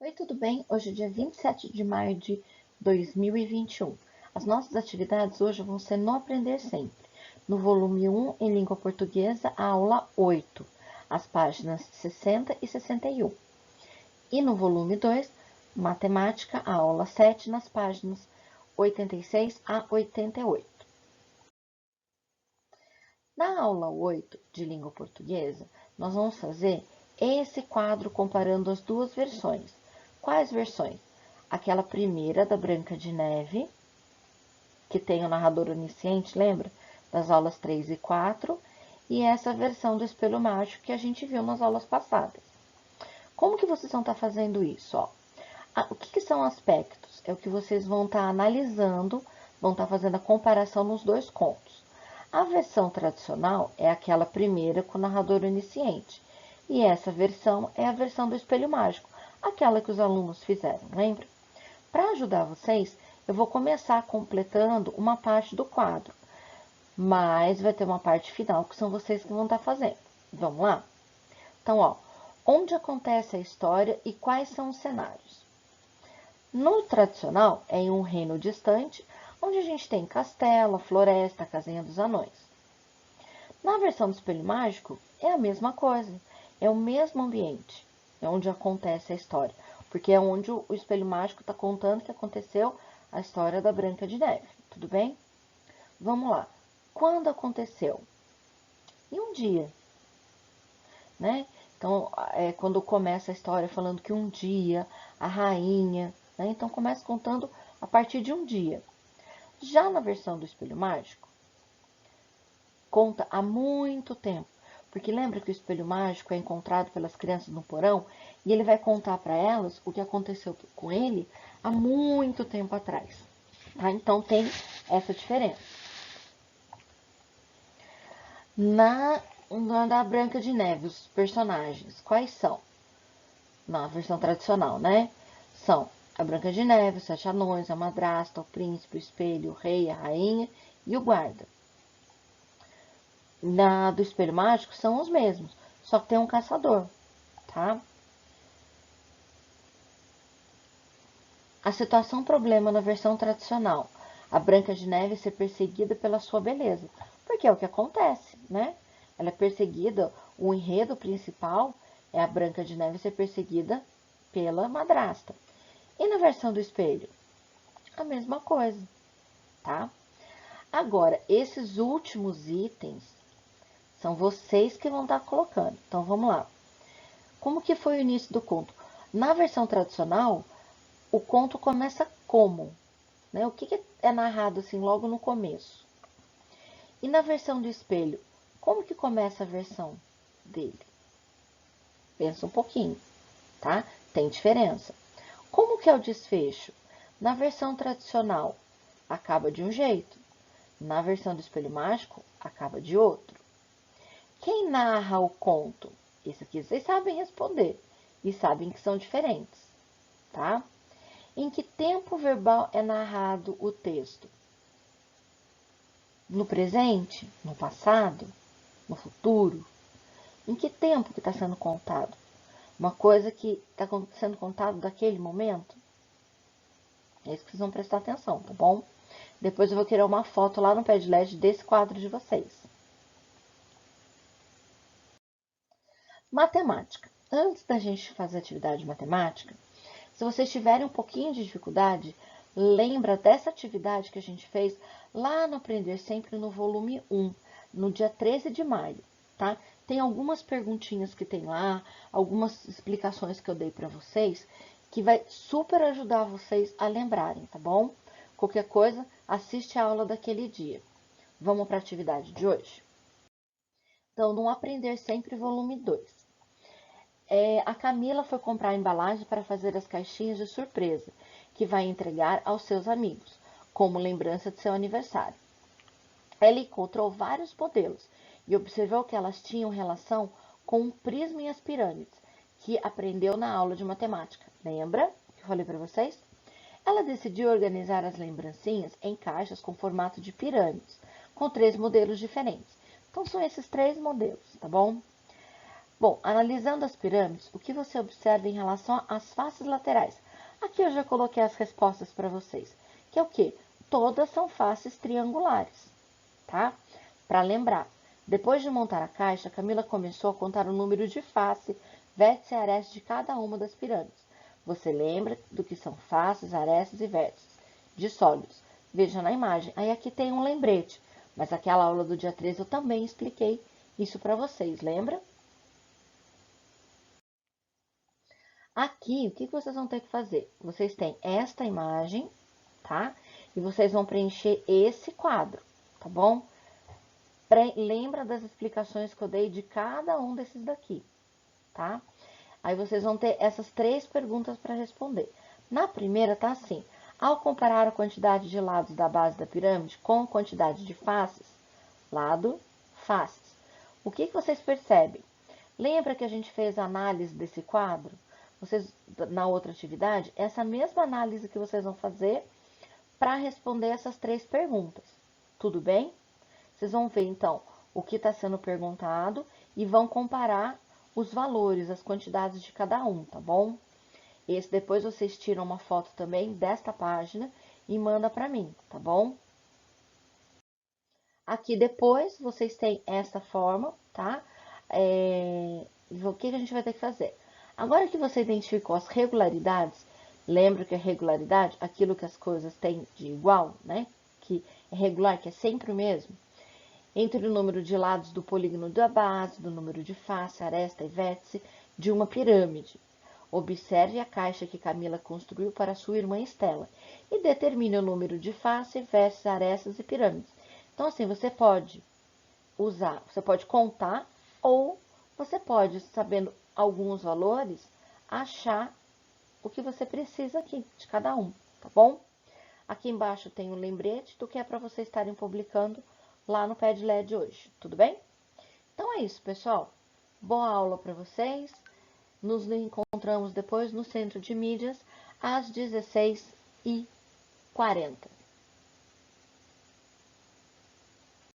Oi, tudo bem? Hoje é dia 27 de maio de 2021. As nossas atividades hoje vão ser no Aprender Sempre. No volume 1, em língua portuguesa, a aula 8, as páginas 60 e 61. E no volume 2, matemática, a aula 7, nas páginas 86 a 88. Na aula 8 de língua portuguesa, nós vamos fazer esse quadro comparando as duas versões. Quais versões? Aquela primeira da Branca de Neve, que tem o narrador onisciente, lembra? Das aulas 3 e 4, e essa versão do Espelho Mágico que a gente viu nas aulas passadas. Como que vocês vão estar fazendo isso? O que são aspectos? É o que vocês vão estar analisando, vão estar fazendo a comparação nos dois contos. A versão tradicional é aquela primeira com o narrador onisciente, e essa versão é a versão do Espelho Mágico, aquela que os alunos fizeram, lembra? Para ajudar vocês, eu vou começar completando uma parte do quadro, mas vai ter uma parte final que são vocês que vão estar fazendo. Vamos lá? Então, onde acontece a história e quais são os cenários? No tradicional, é em um reino distante, onde a gente tem castelo, floresta, casinha dos anões. Na versão do Espelho Mágico, é a mesma coisa, é o mesmo ambiente, é onde acontece a história, porque é onde o Espelho Mágico está contando que aconteceu a história da Branca de Neve, tudo bem? Vamos lá. Quando aconteceu? Em um dia, né? Então, quando começa a história falando que um dia a rainha, né? Então começa contando a partir de um dia. Já na versão do Espelho Mágico, conta há muito tempo. Porque lembra que o espelho mágico é encontrado pelas crianças no porão e ele vai contar para elas o que aconteceu com ele há muito tempo atrás. Tá? Então tem essa diferença. Na da Branca de Neve, os personagens, quais são? Na versão tradicional, né? São a Branca de Neve, os sete anões, a madrasta, o príncipe, o espelho, o rei, a rainha e o guarda. Na do Espelho Mágico são os mesmos, só que tem um caçador, tá? A situação problema na versão tradicional, a Branca de Neve ser perseguida pela sua beleza, porque é o que acontece, né? Ela é perseguida, o enredo principal é a Branca de Neve ser perseguida pela madrasta. E na versão do espelho? A mesma coisa, tá? Agora, esses últimos itens são vocês que vão estar colocando. Então, vamos lá. Como que foi o início do conto? Na versão tradicional, o conto começa como? Né? O que é narrado assim logo no começo? E na versão do espelho, como que começa a versão dele? Pensa um pouquinho, tá? Tem diferença. Como que é o desfecho? Na versão tradicional, acaba de um jeito. Na versão do Espelho Mágico, acaba de outro. Quem narra o conto? Isso aqui vocês sabem responder e sabem que são diferentes, tá? Em que tempo verbal é narrado o texto? No presente? No passado? No futuro? Em que tempo que está sendo contado? Uma coisa que está sendo contado daquele momento? É isso que vocês vão prestar atenção, tá bom? Depois eu vou querer uma foto lá no Padlet desse quadro de vocês. Matemática. Antes da gente fazer atividade de matemática, se vocês tiverem um pouquinho de dificuldade, lembra dessa atividade que a gente fez lá no Aprender Sempre no volume 1, no dia 13 de maio, tá? Tem algumas perguntinhas que tem lá, algumas explicações que eu dei para vocês, que vai super ajudar vocês a lembrarem, tá bom? Qualquer coisa, assiste a aula daquele dia. Vamos para a atividade de hoje? Então, no Aprender Sempre, volume 2. A Camila foi comprar a embalagem para fazer as caixinhas de surpresa, que vai entregar aos seus amigos, como lembrança de seu aniversário. Ela encontrou vários modelos e observou que elas tinham relação com um prisma e as pirâmides, que aprendeu na aula de matemática. Lembra que eu falei para vocês? Ela decidiu organizar as lembrancinhas em caixas com formato de pirâmides, com 3 modelos diferentes. Então, são esses 3 modelos, tá bom? Bom, analisando as pirâmides, o que você observa em relação às faces laterais? Aqui eu já coloquei as respostas para vocês, que é o quê? Todas são faces triangulares, tá? Para lembrar, depois de montar a caixa, Camila começou a contar o número de face, vértice e areste de cada uma das pirâmides. Você lembra do que são faces, arestas e vértices de sólidos? Veja na imagem. Aí aqui tem um lembrete, mas aquela aula do dia 13 eu também expliquei isso para vocês, lembra? Aqui, o que vocês vão ter que fazer? Vocês têm esta imagem, tá? E vocês vão preencher esse quadro, tá bom? Lembra das explicações que eu dei de cada um desses daqui, tá? Aí vocês vão ter essas 3 perguntas para responder. Na primeira tá assim: ao comparar a quantidade de lados da base da pirâmide com a quantidade de faces, lado, faces, o que vocês percebem? Lembra que a gente fez a análise desse quadro? Vocês, na outra atividade, essa mesma análise que vocês vão fazer para responder essas 3 perguntas. Tudo bem? Vocês vão ver, então, o que está sendo perguntado e vão comparar os valores, as quantidades de cada um, tá bom? Esse depois vocês tiram uma foto também desta página e manda para mim, tá bom? Aqui depois vocês têm essa forma, tá? O que a gente vai ter que fazer? Agora que você identificou as regularidades, lembra que a regularidade, aquilo que as coisas têm de igual, né? Que é regular, que é sempre o mesmo. Entre o número de lados do polígono da base, do número de face, aresta e vértice de uma pirâmide. Observe a caixa que Camila construiu para sua irmã Estela e determine o número de face, vértices, arestas e pirâmides. Então, assim, você pode usar, você pode contar ou você pode, sabendo alguns valores, achar o que você precisa aqui de cada um, tá bom? Aqui embaixo tem um lembrete do que é para vocês estarem publicando lá no Padlet hoje, tudo bem? Então é isso, pessoal. Boa aula para vocês. Nos encontramos depois no Centro de Mídias às 16h40.